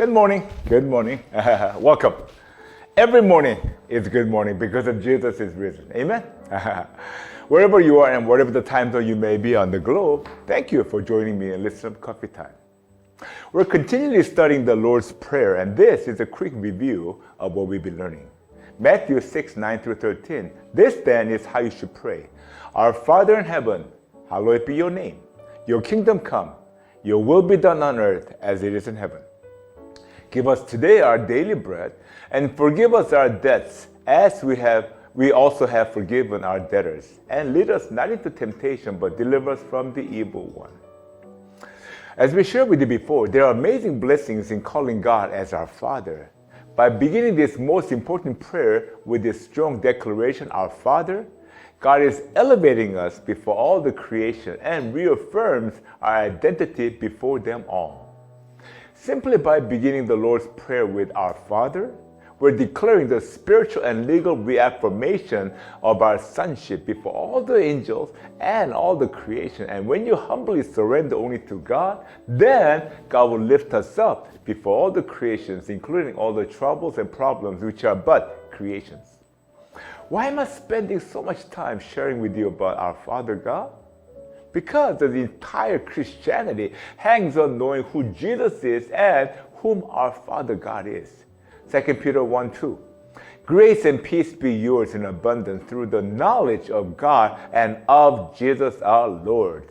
Good morning. Good morning. Welcome. Every morning is good morning because of Jesus is risen. Amen. Wherever you are and whatever the time zone you may be on the globe, thank you for joining me in Listen Up Coffee Time. We're continually studying the Lord's Prayer, and this is a quick review of what we've been learning. Matthew 6, 9 through 13. This then is how you should pray. Our Father in heaven, hallowed be your name. Your kingdom come. Your will be done on earth as it is in heaven. Give us today our daily bread, and forgive us our debts as we also have forgiven our debtors. And lead us not into temptation, but deliver us from the evil one. As we shared with you before, there are amazing blessings in calling God as our Father. By beginning this most important prayer with this strong declaration, our Father, God is elevating us before all the creation and reaffirms our identity before them all. Simply by beginning the Lord's Prayer with our Father, we're declaring the spiritual and legal reaffirmation of our sonship before all the angels and all the creation. And when you humbly surrender only to God, then God will lift us up before all the creations, including all the troubles and problems which are but creations. Why am I spending so much time sharing with you about our Father God? Because the entire Christianity hangs on knowing who Jesus is and whom our Father God is. 2 Peter 1:2. Grace and peace be yours in abundance through the knowledge of God and of Jesus our Lord.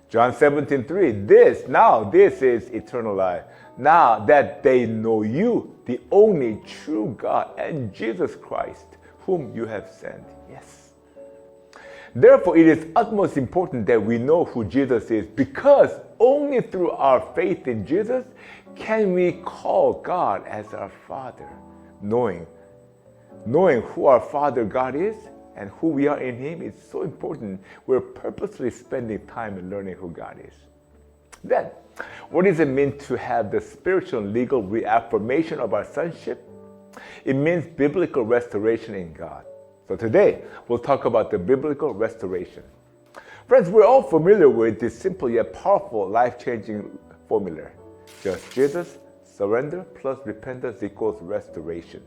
John 17:3. This is eternal life. Now that they know you, the only true God, and Jesus Christ, whom you have sent. Yes. Therefore, it is utmost important that we know who Jesus is, because only through our faith in Jesus can we call God as our Father. Knowing who our Father God is and who we are in Him is so important. We're purposely spending time in learning who God is. Then, what does it mean to have the spiritual and legal reaffirmation of our sonship? It means biblical restoration in God. So today, we'll talk about the biblical restoration. Friends, we're all familiar with this simple yet powerful, life-changing formula. Just Jesus, surrender plus repentance equals restoration.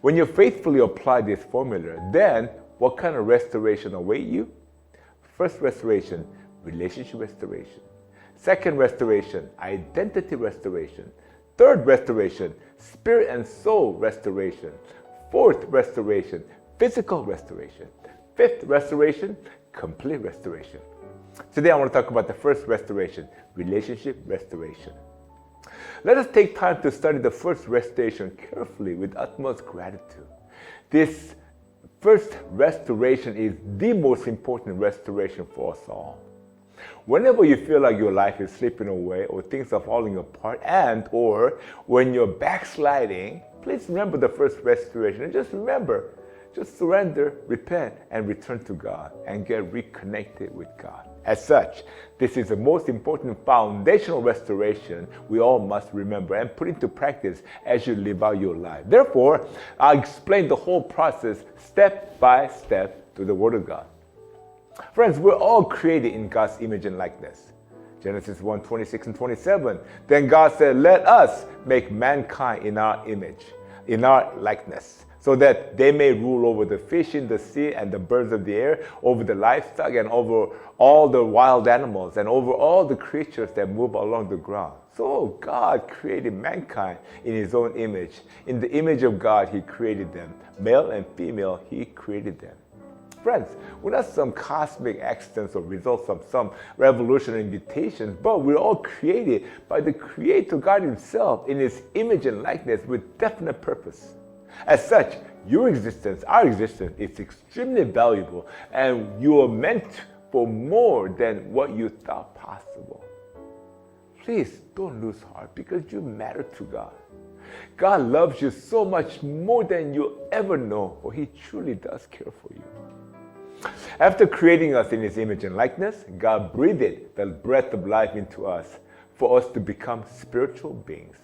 When you faithfully apply this formula, then what kind of restoration awaits you? First restoration, relationship restoration. Second restoration, identity restoration. Third restoration, spirit and soul restoration. Fourth restoration, physical restoration. Fifth restoration, complete restoration. Today I want to talk about the first restoration, relationship restoration. Let us take time to study the first restoration carefully with utmost gratitude. This first restoration is the most important restoration for us all. Whenever you feel like your life is slipping away or things are falling apart or when you're backsliding, please remember the first restoration and just surrender, repent, and return to God and get reconnected with God. As such, this is the most important foundational restoration we all must remember and put into practice as you live out your life. Therefore, I'll explain the whole process step by step through the Word of God. Friends, we're all created in God's image and likeness. Genesis 1:26 and 27. Then God said, let us make mankind in our image, in our likeness, so that they may rule over the fish in the sea and the birds of the air, over the livestock and over all the wild animals and over all the creatures that move along the ground. So God created mankind in His own image. In the image of God, He created them. Male and female, He created them. Friends, we're not some cosmic accidents or results of some revolutionary mutations, but we're all created by the Creator God Himself in His image and likeness with definite purpose. As such, your existence, our existence, is extremely valuable, and you are meant for more than what you thought possible. Please don't lose heart, because you matter to God. God loves you so much more than you'll ever know, for He truly does care for you. After creating us in His image and likeness, God breathed the breath of life into us for us to become spiritual beings.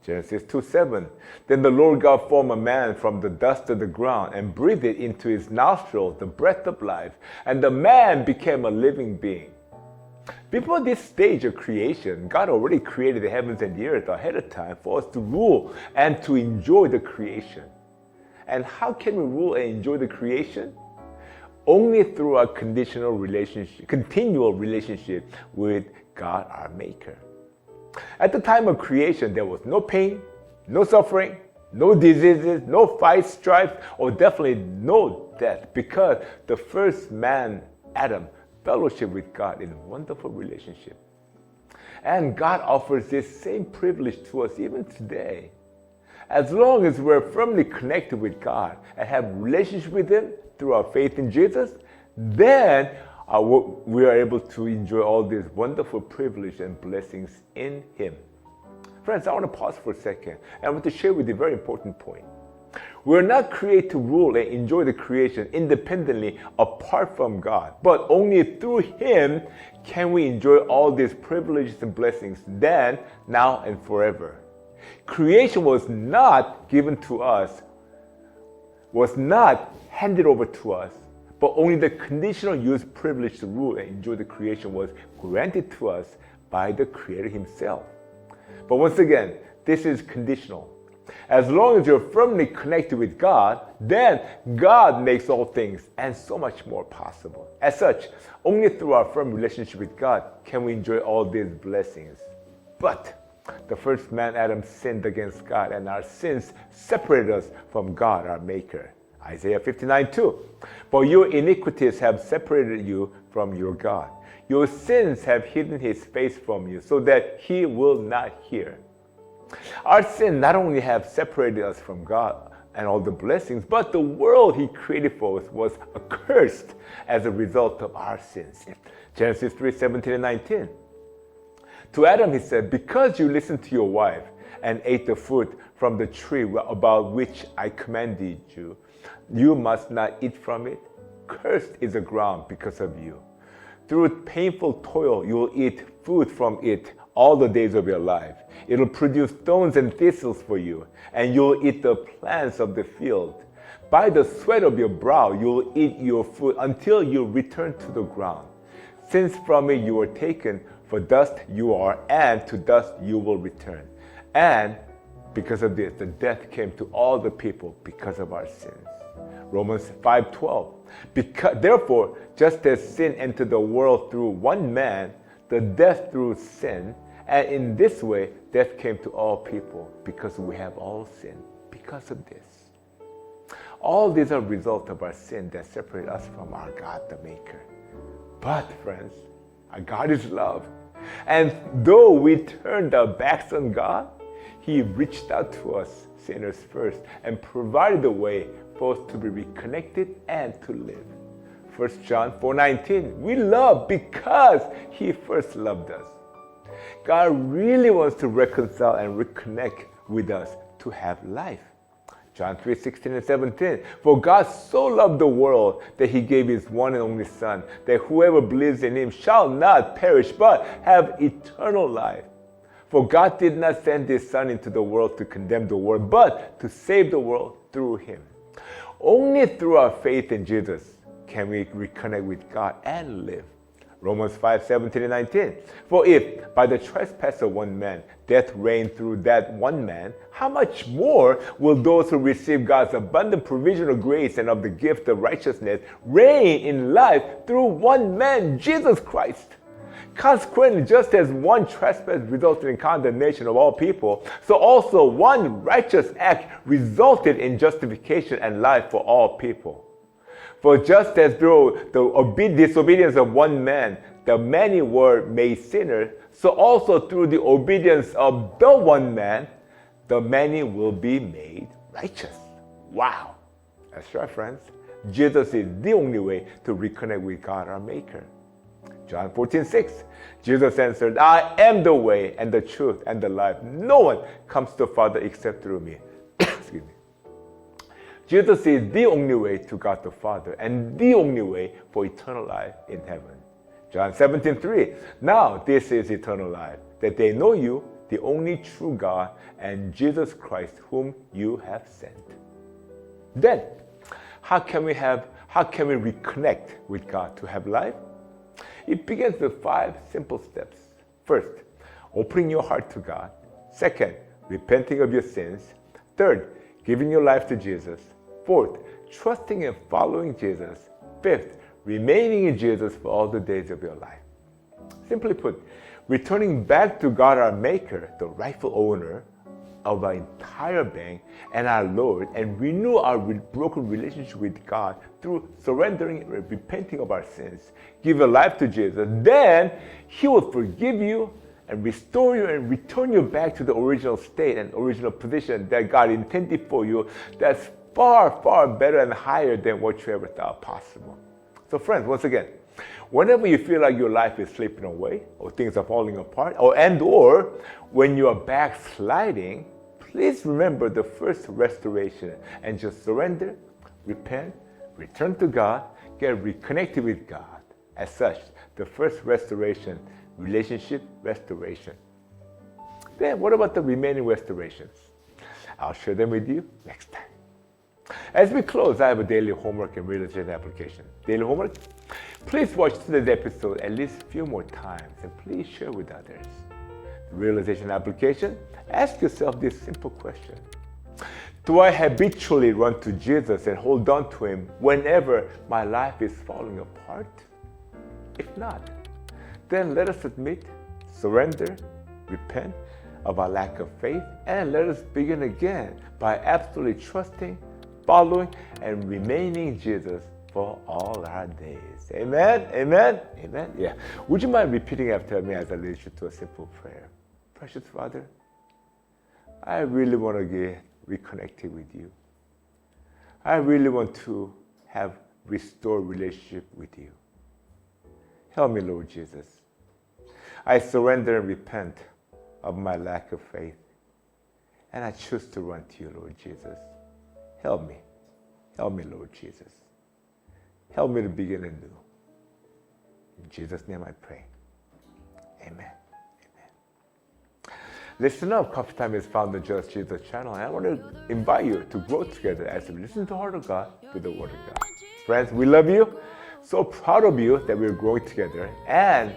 Genesis 2:7. Then the Lord God formed a man from the dust of the ground and breathed into his nostrils the breath of life, and the man became a living being. Before this stage of creation, God already created the heavens and the earth ahead of time for us to rule and to enjoy the creation. And how can we rule and enjoy the creation? Only through a continual relationship with God, our Maker. At the time of creation, there was no pain, no suffering, no diseases, no fights, strife, or definitely no death, because the first man, Adam, fellowship with God in a wonderful relationship. And God offers this same privilege to us even today. As long as we're firmly connected with God and have a relationship with Him through our faith in Jesus, then we are able to enjoy all these wonderful privileges and blessings in Him. Friends, I want to pause for a second and I want to share with you a very important point. We're not created to rule and enjoy the creation independently apart from God, but only through Him can we enjoy all these privileges and blessings then, now, and forever. Creation was not given to us, was not handed over to us, but only the conditional use privilege to rule and enjoy the creation was granted to us by the Creator Himself. But once again, this is conditional. As long as you're firmly connected with God, then God makes all things and so much more possible. As such, only through our firm relationship with God can we enjoy all these blessings. But the first man, Adam, sinned against God, and our sins separated us from God, our Maker. Isaiah 59:2. For your iniquities have separated you from your God. Your sins have hidden His face from you, so that He will not hear. Our sin not only have separated us from God and all the blessings, but the world He created for us was accursed as a result of our sins. Genesis 3:17 and 19. To Adam He said, because you listened to your wife and ate the fruit from the tree about which I commanded you, you must not eat from it. Cursed is the ground because of you. Through painful toil, you will eat food from it all the days of your life. It will produce thorns and thistles for you, and you will eat the plants of the field. By the sweat of your brow, you will eat your food until you return to the ground. Since from it you were taken, for dust you are, and to dust you will return. And because of this, the death came to all the people because of our sins. Romans 5:12. Therefore, just as sin entered the world through one man, the death through sin, and in this way, death came to all people because we have all sinned because of this. All these are a result of our sin that separate us from our God, the Maker. But friends, our God is love. And though we turned our backs on God, He reached out to us, sinners first, and provided a way for us to be reconnected and to live. 1 John 4:19, we love because He first loved us. God really wants to reconcile and reconnect with us to have life. John 3:16 and 17, for God so loved the world that He gave His one and only Son, that whoever believes in Him shall not perish but have eternal life. For God did not send His Son into the world to condemn the world, but to save the world through Him. Only through our faith in Jesus can we reconnect with God and live. Romans 5:17 and 19. For if by the trespass of one man death reigned through that one man, how much more will those who receive God's abundant provision of grace and of the gift of righteousness reign in life through one man, Jesus Christ? Consequently, just as one trespass resulted in condemnation of all people, so also one righteous act resulted in justification and life for all people. For just as through the disobedience of one man, the many were made sinners, so also through the obedience of the one man, the many will be made righteous. Wow. That's right, friends. Jesus is the only way to reconnect with God, our Maker. John 14:6. Jesus answered, I am the way and the truth and the life. No one comes to the Father except through me. Excuse me. Jesus is the only way to God the Father and the only way for eternal life in heaven. John 17:3. Now this is eternal life, that they know you, the only true God, and Jesus Christ, whom you have sent. Then, how can we reconnect with God to have life? It begins with 5 simple steps. First, opening your heart to God. Second, repenting of your sins. Third, giving your life to Jesus. Fourth, trusting and following Jesus. Fifth, remaining in Jesus for all the days of your life. Simply put, returning back to God our Maker, the rightful owner of our entire being, and our Lord, and renew our broken relationship with God through surrendering and repenting of our sins. Give your life to Jesus. Then He will forgive you and restore you and return you back to the original state and original position that God intended for you. That's far, far better and higher than what you ever thought possible. So friends, once again, whenever you feel like your life is slipping away or things are falling apart or when you are backsliding, please remember the first restoration and just surrender, repent, return to God, get reconnected with God. As such, the first restoration, relationship restoration. Then what about the remaining restorations? I'll share them with you next time. As we close, I have a daily homework and realization application. Daily homework? Please watch today's episode at least a few more times and please share with others. The realization application? Ask yourself this simple question. Do I habitually run to Jesus and hold on to Him whenever my life is falling apart? If not, then let us admit, surrender, repent of our lack of faith, and let us begin again by absolutely trusting, following, and remaining Jesus for all our days. Amen? Amen? Amen? Yeah. Would you mind repeating after me as I lead you to a simple prayer? Precious Father, I really want to get reconnected with you. I really want to have restored relationship with you. Help me, Lord Jesus. I surrender and repent of my lack of faith. And I choose to run to you, Lord Jesus. Help me. Help me, Lord Jesus. Help me to begin anew. In Jesus' name I pray. Amen. Amen. Listen up. Coffee Time is found on the Just Jesus channel. And I want to invite you to grow together as we listen to the Heart of God with the Word of God. Friends, we love you. So proud of you that we're growing together. And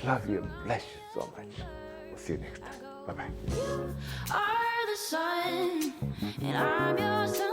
love you and bless you so much. We'll see you next time. Bye-bye. You are the sun, and I'm your sun.